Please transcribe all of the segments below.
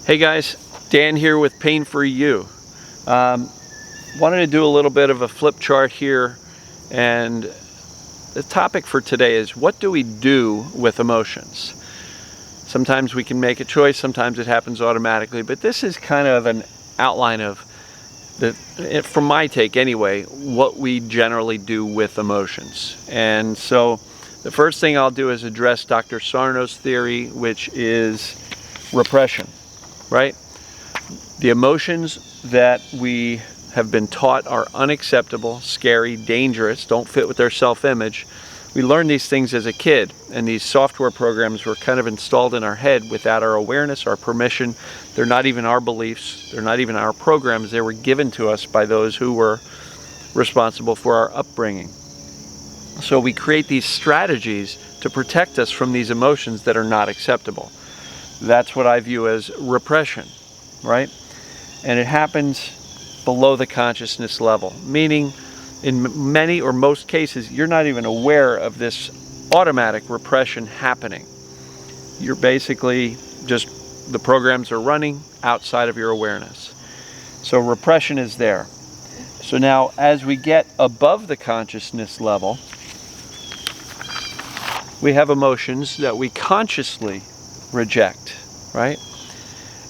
Hey guys, Dan here with Pain for You. Wanted to do a little bit of a flip chart here, and the topic for today is, what do we do with emotions? Sometimes we can make a choice, sometimes it happens automatically, but this is kind of an outline of, from my take anyway, what we generally do with emotions. And so the first thing I'll do is address Dr. Sarno's theory, which is repression. Right? The emotions that we have been taught are unacceptable, scary, dangerous, don't fit with their self-image. We learn these things as a kid, and these software programs were kind of installed in our head without our awareness, our permission. They're not even our beliefs, they're not even our programs. They were given to us by those who were responsible for our upbringing. So we create these strategies to protect us from these emotions that are not acceptable. That's what I view as repression, right? And it happens below the consciousness level, meaning in many or most cases, you're not even aware of this automatic repression happening. You're basically just, the programs are running outside of your awareness. So repression is there. So now, as we get above the consciousness level, we have emotions that we consciously reject, right?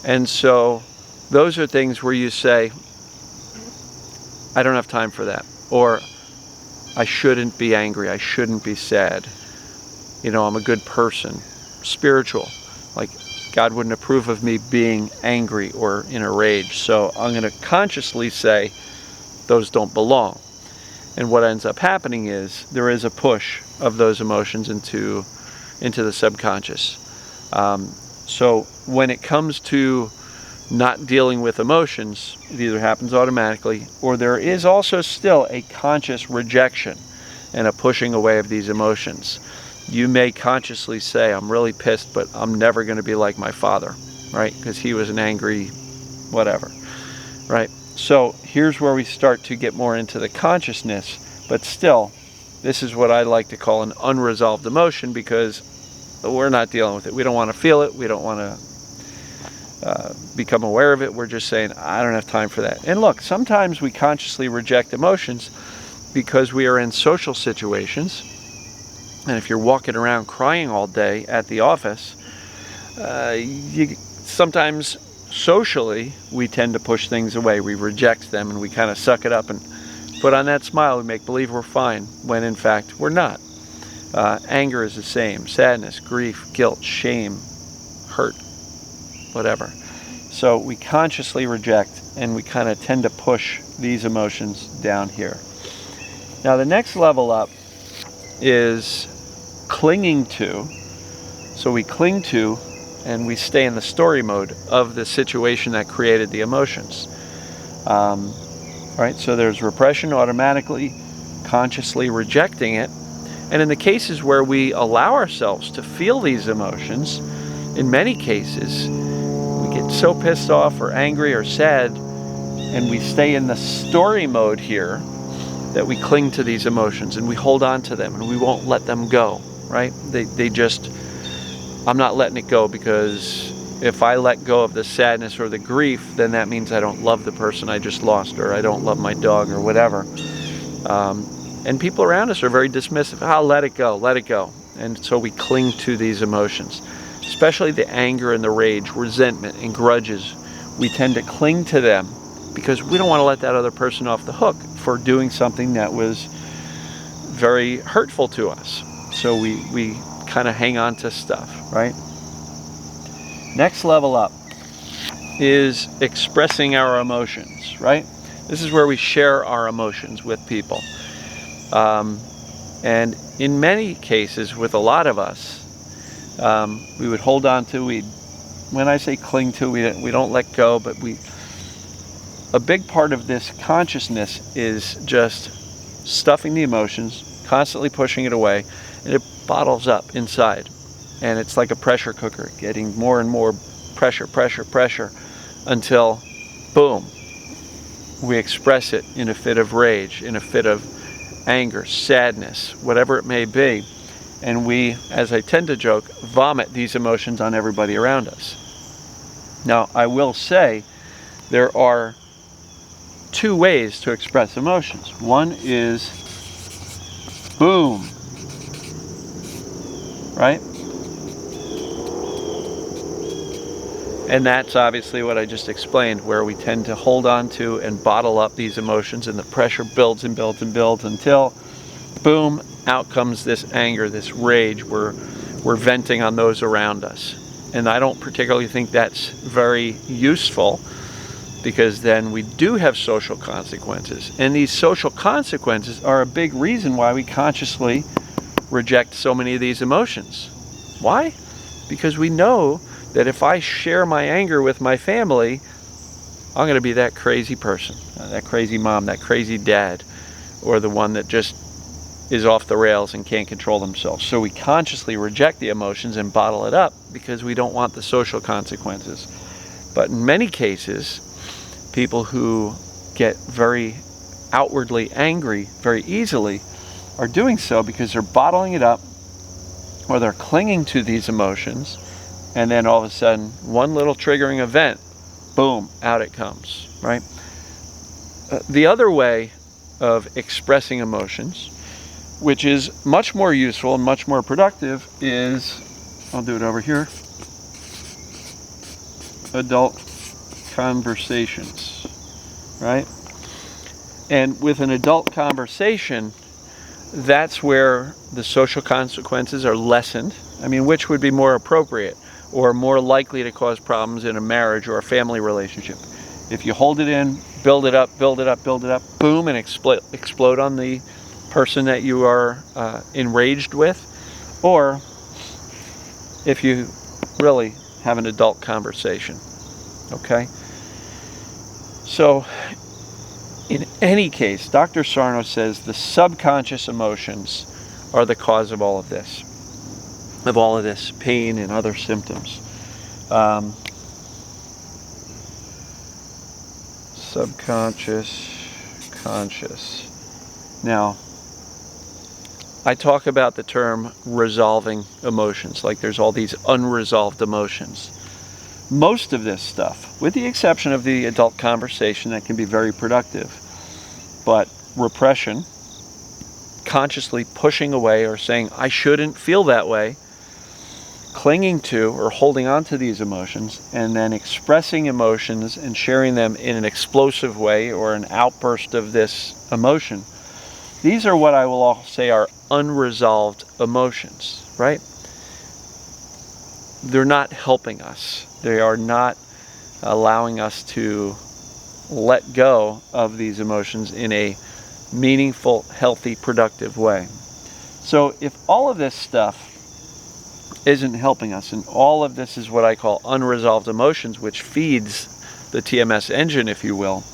And so those are things where you say, I don't have time for that, or I shouldn't be angry, I shouldn't be sad, I'm a good person, spiritual, like God wouldn't approve of me being angry or in a rage, so I'm going to consciously say those don't belong. And what ends up happening is there is a push of those emotions into the subconscious. So when it comes to not dealing with emotions, it either happens automatically, or there is also still a conscious rejection and a pushing away of these emotions. You may consciously say, I'm really pissed, but I'm never going to be like my father, right? Because he was an angry whatever, right? So here's where we start to get more into the consciousness, but still, this is what I like to call an unresolved emotion, because we're not dealing with it. We don't want to feel it. We don't want to become aware of it. We're just saying, I don't have time for that. And look, sometimes we consciously reject emotions because we are in social situations. And if you're walking around crying all day at the office, sometimes socially we tend to push things away. We reject them and we kind of suck it up and put on that smile. We make believe we're fine when in fact we're not. Anger is the same. Sadness, grief, guilt, shame, hurt, whatever. So we consciously reject, and we kind of tend to push these emotions down here. Now the next level up is clinging to. So we cling to, and we stay in the story mode of the situation that created the emotions. Right? So there's repression, automatically, consciously rejecting it. And in the cases where we allow ourselves to feel these emotions, in many cases, we get so pissed off or angry or sad, and we stay in the story mode here, that we cling to these emotions and we hold on to them and we won't let them go, right? They just, I'm not letting it go, because if I let go of the sadness or the grief, then that means I don't love the person I just lost, or I don't love my dog, or whatever. And people around us are very dismissive. Let it go, let it go. And so we cling to these emotions, especially the anger and the rage, resentment and grudges. We tend to cling to them because we don't want to let that other person off the hook for doing something that was very hurtful to us. So we kind of hang on to stuff, right? Next level up is expressing our emotions, right? This is where we share our emotions with people. And in many cases, with a lot of us, we would hold on to, when I say cling to, we don't let go, but a big part of this consciousness is just stuffing the emotions, constantly pushing it away, and it bottles up inside. And it's like a pressure cooker, getting more and more pressure, until, boom, we express it in a fit of rage, in a fit of anger, sadness, whatever it may be. And we, as I tend to joke, vomit these emotions on everybody around us. Now, I will say there are two ways to express emotions. One is boom, right? And that's obviously what I just explained, where we tend to hold on to and bottle up these emotions, and the pressure builds and builds and builds until boom, out comes this anger, this rage. We're venting on those around us. And I don't particularly think that's very useful, because then we do have social consequences. And these social consequences are a big reason why we consciously reject so many of these emotions. Why? Because we know that if I share my anger with my family, I'm going to be that crazy person, that crazy mom, that crazy dad, or the one that just is off the rails and can't control themselves. So we consciously reject the emotions and bottle it up because we don't want the social consequences. But in many cases, people who get very outwardly angry very easily are doing so because they're bottling it up, or they're clinging to these emotions, and then all of a sudden, one little triggering event, boom, out it comes, right? The other way of expressing emotions, which is much more useful and much more productive, is, I'll do it over here, adult conversations, right? And with an adult conversation, that's where the social consequences are lessened. I mean, which would be more appropriate or more likely to cause problems in a marriage or a family relationship? If you hold it in, build it up, build it up, build it up, boom, and explode on the person that you are enraged with, or if you really have an adult conversation, okay? So, in any case, Dr. Sarno says the subconscious emotions are the cause of all of this pain and other symptoms. Subconscious, conscious. Now, I talk about the term resolving emotions, like there's all these unresolved emotions. Most of this stuff, with the exception of the adult conversation that can be very productive, but repression, consciously pushing away or saying, I shouldn't feel that way, clinging to or holding on to these emotions, and then expressing emotions and sharing them in an explosive way or an outburst of this emotion. These are what I will all say are unresolved emotions, right? They're not helping us. They are not allowing us to let go of these emotions in a meaningful, healthy, productive way. So if all of this stuff isn't helping us, and all of this is what I call unresolved emotions, which feeds the TMS engine, if you will,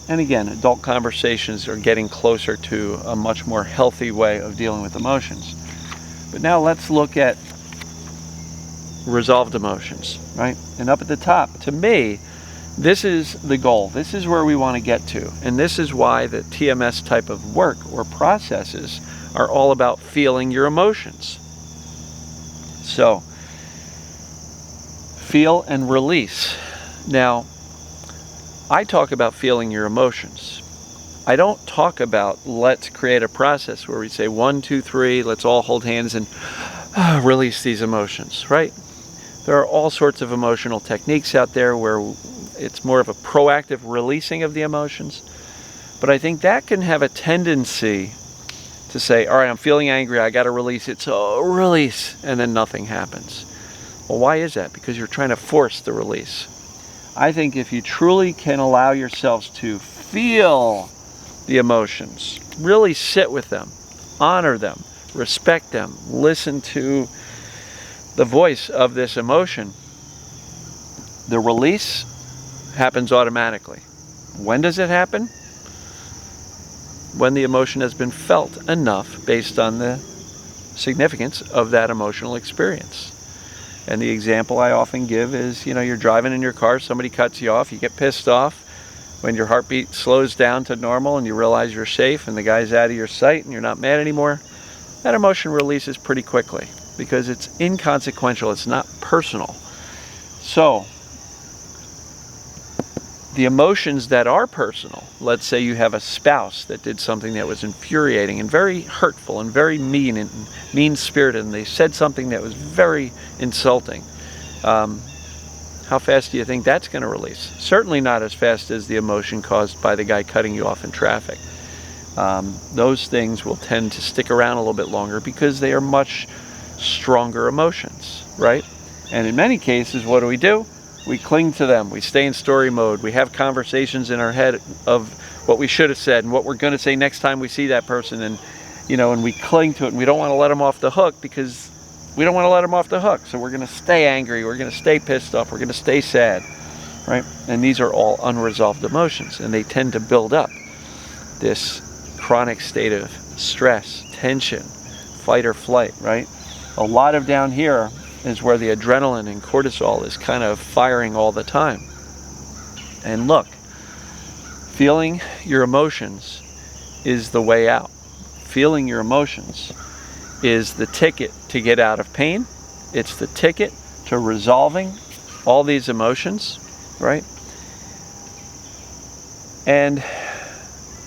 and again, adult conversations are getting closer to a much more healthy way of dealing with emotions. But now let's look at resolved emotions, right? And up at the top, to me, this is the goal. This is where we want to get to. And this is why the TMS type of work or processes are all about feeling your emotions. So, feel and release. Now, I talk about feeling your emotions. I don't talk about let's create a process where we say 1, 2, 3, let's all hold hands and release these emotions, right? There are all sorts of emotional techniques out there where it's more of a proactive releasing of the emotions. But I think that can have a tendency to say, all right, I'm feeling angry, I got to release it, so release, and then nothing happens. Well, why is that? Because you're trying to force the release. I think if you truly can allow yourselves to feel the emotions, really sit with them, honor them, respect them, listen to the voice of this emotion, the release happens automatically. When does it happen? When the emotion has been felt enough based on the significance of that emotional experience. And the example I often give is, you're driving in your car, somebody cuts you off, you get pissed off. When your heartbeat slows down to normal and you realize you're safe and the guy's out of your sight and you're not mad anymore, that emotion releases pretty quickly because it's inconsequential, it's not personal. So, the emotions that are personal, let's say you have a spouse that did something that was infuriating and very hurtful and very mean and mean-spirited, and they said something that was very insulting. How fast do you think that's going to release? Certainly not as fast as the emotion caused by the guy cutting you off in traffic. Those things will tend to stick around a little bit longer because they are much stronger emotions, right? And in many cases, what do? We cling to them. We stay in story mode. We have conversations in our head of what we should have said and what we're going to say next time we see that person, and and we cling to it, and we don't want to let them off the hook because we don't want to let them off the hook. So we're going to stay angry. We're going to stay pissed off. We're going to stay sad, right? And these are all unresolved emotions, and they tend to build up this chronic state of stress, tension, fight or flight, right? A lot of down here is where the adrenaline and cortisol is kind of firing all the time. And look, feeling your emotions is the way out. Feeling your emotions is the ticket to get out of pain. It's the ticket to resolving all these emotions, right? And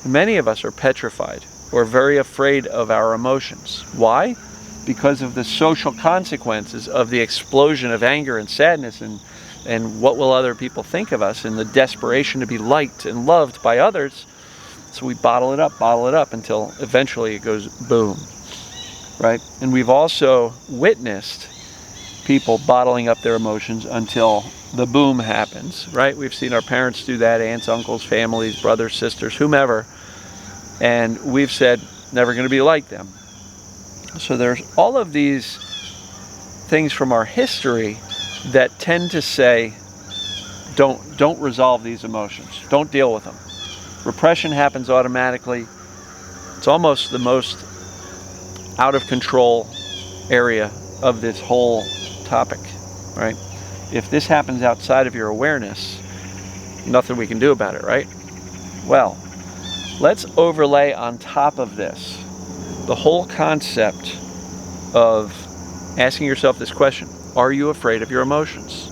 many of us are petrified or very afraid of our emotions. Why? Because of the social consequences of the explosion of anger and sadness, and what will other people think of us, and the desperation to be liked and loved by others. So we bottle it up until eventually it goes boom, right? And we've also witnessed people bottling up their emotions until the boom happens, right? We've seen our parents do that, aunts, uncles, families, brothers, sisters, whomever, and we've said, never going to be like them. So there's all of these things from our history that tend to say, don't resolve these emotions. Don't deal with them. Repression happens automatically. It's almost the most out of control area of this whole topic, right? If this happens outside of your awareness, nothing we can do about it, right? Well, let's overlay on top of this the whole concept of asking yourself this question: are you afraid of your emotions?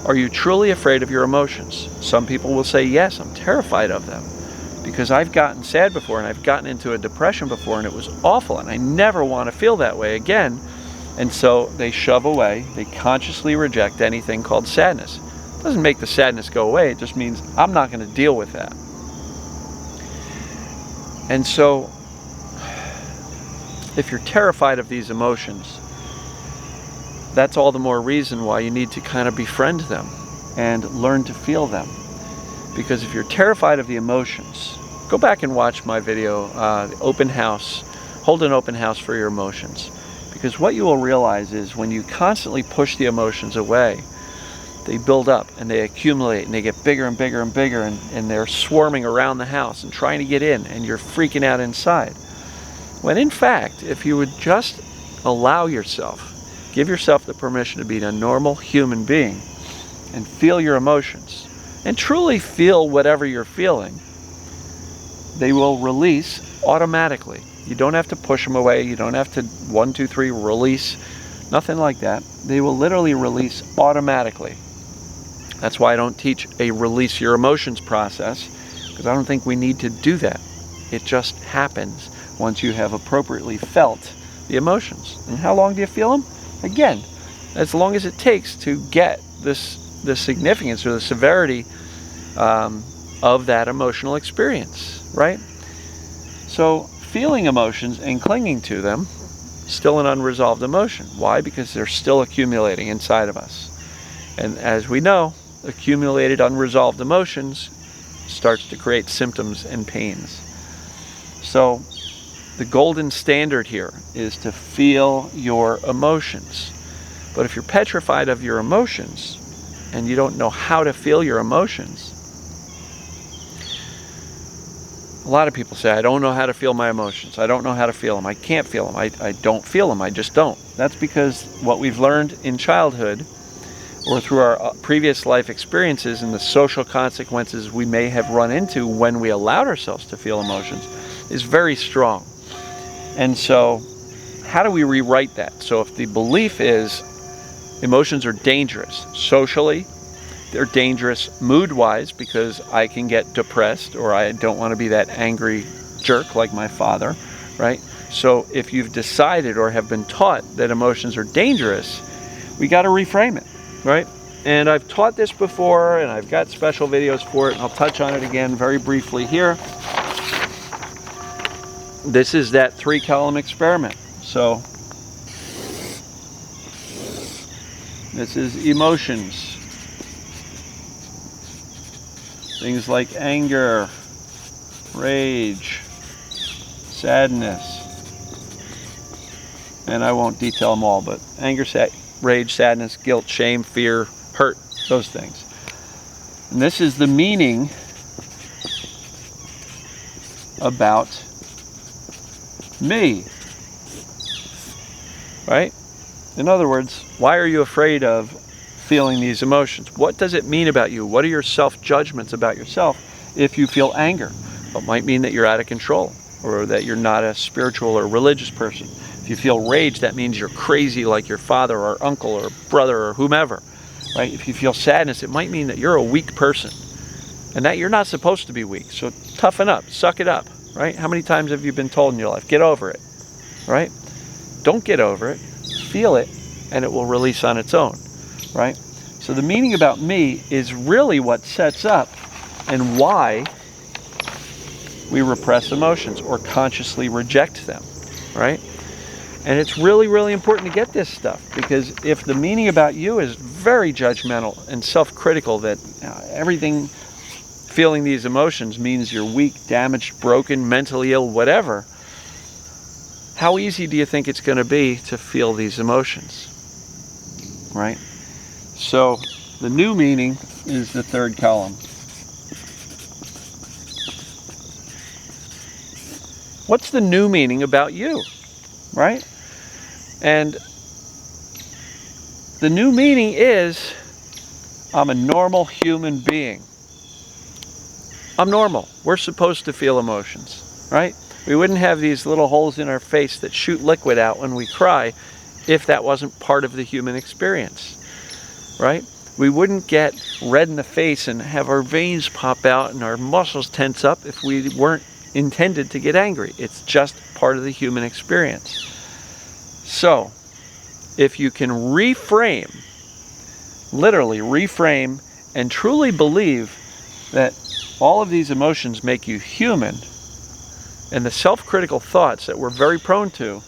Are you truly afraid of your emotions? Some people will say, yes, I'm terrified of them because I've gotten sad before and I've gotten into a depression before and it was awful and I never want to feel that way again. And so they shove away, they consciously reject anything called sadness. It doesn't make the sadness go away, it just means I'm not going to deal with that. And so if you're terrified of these emotions, that's all the more reason why you need to kind of befriend them and learn to feel them. Because if you're terrified of the emotions, go back and watch my video, the open house, hold an open house for your emotions. Because what you will realize is when you constantly push the emotions away, they build up and they accumulate and they get bigger and bigger and bigger, and they're swarming around the house and trying to get in, and you're freaking out inside. When in fact, if you would just allow yourself, give yourself the permission to be a normal human being and feel your emotions and truly feel whatever you're feeling, they will release automatically. You don't have to push them away. You don't have to 1, 2, 3 release. Nothing like that. They will literally release automatically. That's why I don't teach a release your emotions process, because I don't think we need to do that. It just happens once you have appropriately felt the emotions. And how long do you feel them? Again, as long as it takes to get the significance or the severity of that emotional experience, right? So feeling emotions and clinging to them, still an unresolved emotion. Why? Because they're still accumulating inside of us. And as we know, accumulated unresolved emotions starts to create symptoms and pains. So the golden standard here is to feel your emotions. But if you're petrified of your emotions and you don't know how to feel your emotions, a lot of people say, I don't know how to feel my emotions. I don't know how to feel them. I can't feel them. I don't feel them. I just don't. That's because what we've learned in childhood or through our previous life experiences and the social consequences we may have run into when we allowed ourselves to feel emotions is very strong. And so how do we rewrite that? So if the belief is Emotions are dangerous socially. They're dangerous mood-wise because I can get depressed, or I don't want to be that angry jerk like my father, right? So if you've decided or have been taught that emotions are dangerous, we got to reframe it, right? And I've taught this before, and I've got special videos for it, and I'll touch on it again very briefly here. This is that 3-column experiment. So this is emotions. Things like anger, rage, sadness, and I won't detail them all, but anger, rage, sadness, guilt, shame, fear, hurt, those things. And this is the meaning about me, right? In other words, why are you afraid of feeling these emotions? What does it mean about you? What are your self-judgments about yourself if you feel anger? Well, it might mean that you're out of control, or that you're not a spiritual or religious person. If you feel rage, that means you're crazy like your father or uncle or brother or whomever, right? If you feel sadness, it might mean that you're a weak person and that you're not supposed to be weak. So toughen up, suck it up, right? How many times have you been told in your life, get over it, right? Don't get over it, feel it, and it will release on its own, right? So the meaning about me is really what sets up and why we repress emotions or consciously reject them, right? And it's really, really important to get this stuff, because if the meaning about you is very judgmental and self-critical, that everything feeling these emotions means you're weak, damaged, broken, mentally ill, whatever, how easy do you think it's going to be to feel these emotions, right? So the new meaning is the 3rd column. What's the new meaning about you, right? And the new meaning is, I'm a normal human being. I'm normal. We're supposed to feel emotions, right? We wouldn't have these little holes in our face that shoot liquid out when we cry if that wasn't part of the human experience, right? We wouldn't get red in the face and have our veins pop out and our muscles tense up if we weren't intended to get angry. It's just part of the human experience. So, if you can reframe, literally reframe, and truly believe that all of these emotions make you human, and the self-critical thoughts that we're very prone to,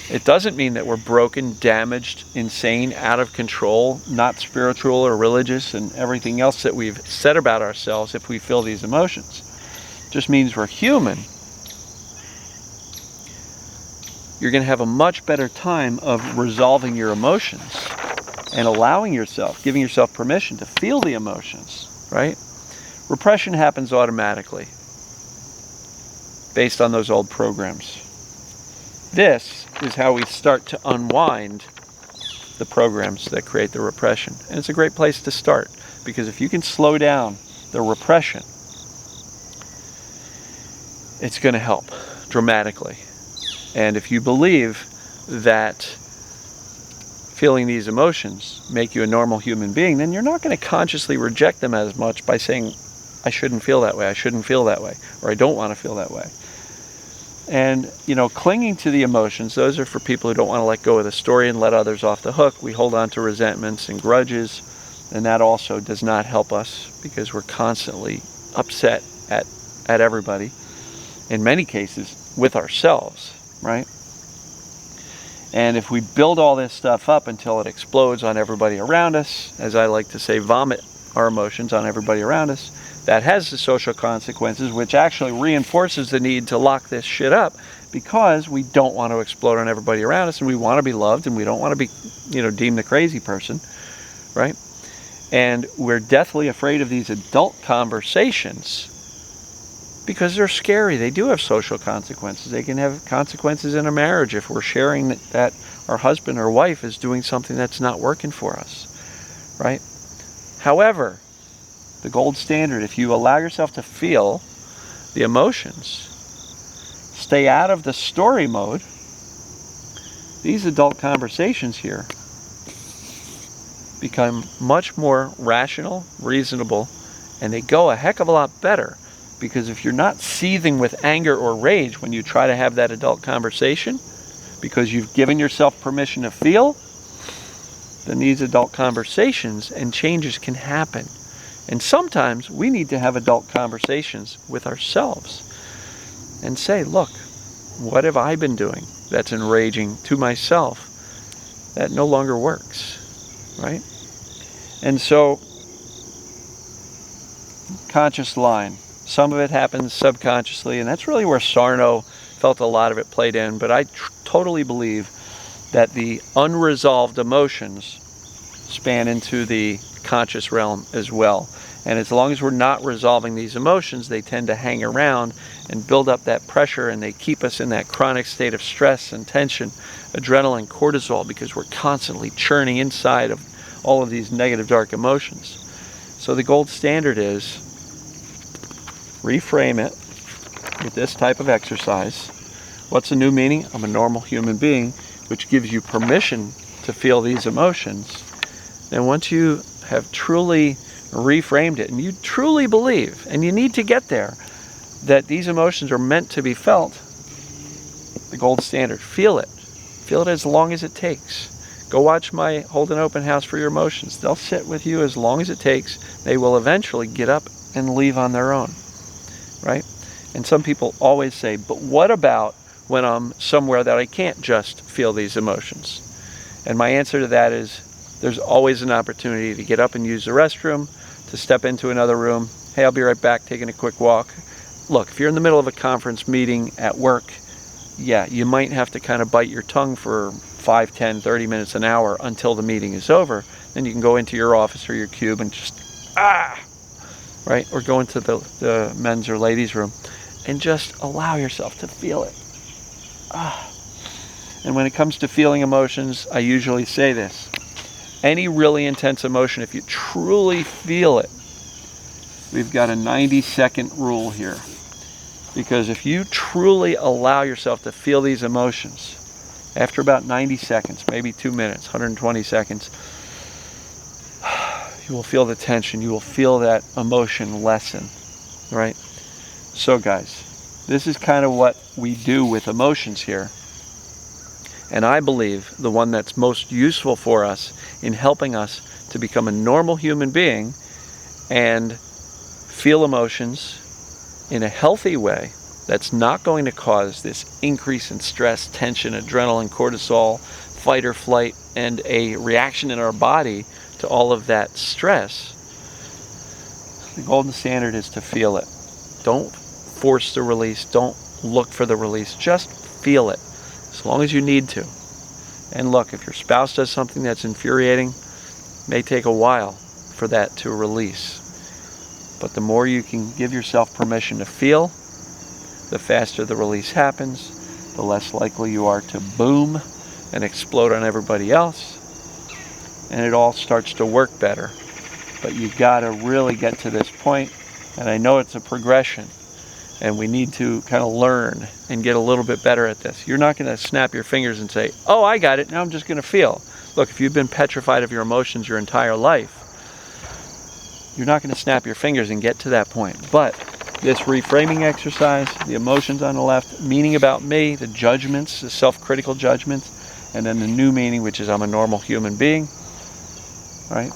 it doesn't mean that we're broken, damaged, insane, out of control, not spiritual or religious, and everything else that we've said about ourselves if we feel these emotions. It just means we're human. You're going to have a much better time of resolving your emotions and allowing yourself, giving yourself permission to feel the emotions, right? Repression happens automatically based on those old programs. This is how we start to unwind the programs that create the repression. And it's a great place to start, because if you can slow down the repression, it's going to help dramatically. And if you believe that feeling these emotions make you a normal human being, then you're not going to consciously reject them as much by saying, I shouldn't feel that way, I shouldn't feel that way, or I don't want to feel that way. And, clinging to the emotions, those are for people who don't want to let go of the story and let others off the hook. We hold on to resentments and grudges, and that also does not help us, because we're constantly upset at everybody, in many cases with ourselves, right? And if we build all this stuff up until it explodes on everybody around us, as I like to say, vomit our emotions on everybody around us, that has the social consequences, which actually reinforces the need to lock this shit up, because we don't want to explode on everybody around us, and we want to be loved, and we don't want to be, deemed the crazy person, right? And we're deathly afraid of these adult conversations because they're scary. They do have social consequences. They can have consequences in a marriage if we're sharing that our husband or wife is doing something that's not working for us, right? However, the gold standard, if you allow yourself to feel the emotions, stay out of the story mode, these adult conversations here become much more rational, reasonable, and they go a heck of a lot better. Because if you're not seething with anger or rage when you try to have that adult conversation, because you've given yourself permission to feel, then these adult conversations and changes can happen. And sometimes we need to have adult conversations with ourselves and say, look, what have I been doing that's enraging to myself that no longer works, right? And so, conscious line. Some of it happens subconsciously, and that's really where Sarno felt a lot of it played in. But I totally believe that the unresolved emotions span into the conscious realm as well. And as long as we're not resolving these emotions, they tend to hang around and build up that pressure, and they keep us in that chronic state of stress and tension, adrenaline, cortisol, because we're constantly churning inside of all of these negative, dark emotions. So the gold standard is reframe it with this type of exercise. What's the new meaning? I'm a normal human being, which gives you permission to feel these emotions. And once you have truly reframed it, and you truly believe, and you need to get there, that these emotions are meant to be felt, the gold standard, feel it. Feel it as long as it takes. Go watch my Hold an Open House for Your Emotions. They'll sit with you as long as it takes. They will eventually get up and leave on their own, right? And some people always say, but what about when I'm somewhere that I can't just feel these emotions? And my answer to that is, there's always an opportunity to get up and use the restroom, to step into another room. Hey, I'll be right back, taking a quick walk. Look, if you're in the middle of a conference meeting at work, yeah, you might have to kind of bite your tongue for 5, 10, 30 minutes, an hour until the meeting is over. Then you can go into your office or your cube and just, right? Or go into the men's or ladies' room and just allow yourself to feel it. And when it comes to feeling emotions, I usually say this. Any really intense emotion, if you truly feel it, we've got a 90-second rule here. Because if you truly allow yourself to feel these emotions, after about 90 seconds, maybe 2 minutes, 120 seconds, you will feel the tension. You will feel that emotion lessen, right? So guys, this is kind of what we do with emotions here. And I believe the one that's most useful for us in helping us to become a normal human being and feel emotions in a healthy way that's not going to cause this increase in stress, tension, adrenaline, cortisol, fight or flight, and a reaction in our body to all of that stress. The golden standard is to feel it. Don't force the release. Don't look for the release. Just feel it as long as you need to. And look, if your spouse does something that's infuriating, it may take a while for that to release. But the more you can give yourself permission to feel, the faster the release happens, the less likely you are to boom and explode on everybody else, and it all starts to work better. But you got to really get to this point, and I know it's a progression, and we need to kind of learn and get a little bit better at this. You're not going to snap your fingers and say, oh, I got it, now I'm just going to feel. Look, if you've been petrified of your emotions your entire life, you're not going to snap your fingers and get to that point. But this reframing exercise, the emotions on the left, meaning about me, the judgments, the self-critical judgments, and then the new meaning, which is I'm a normal human being, right?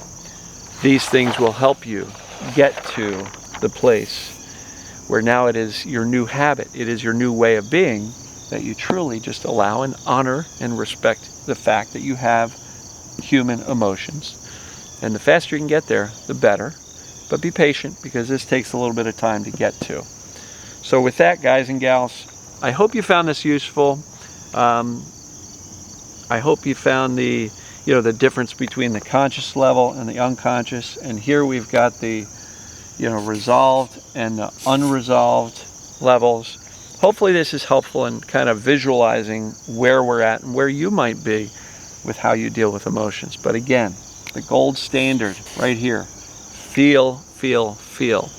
These things will help you get to the place where now it is your new habit, it is your new way of being, that you truly just allow and honor and respect the fact that you have human emotions. And the faster you can get there, the better. But be patient, because this takes a little bit of time to get to. So with that, guys and gals, I hope you found this useful. I hope you found the difference between the conscious level and the unconscious. And here we've got the resolved and the unresolved levels. Hopefully this is helpful in kind of visualizing where we're at and where you might be with how you deal with emotions. But again, the gold standard right here. Feel, feel, feel.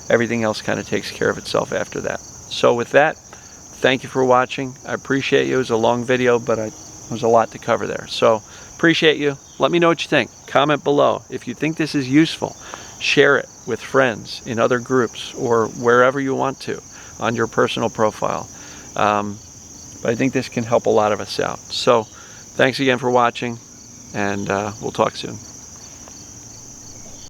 Everything else kind of takes care of itself after that. So with that, thank you for watching. I appreciate you. It was a long video, but it was a lot to cover there. So appreciate you. let me know what you think. Comment below. If you think this is useful, share it with friends in other groups or wherever you want to on your personal profile. But I think this can help a lot of us out. So thanks again for watching, and we'll talk soon.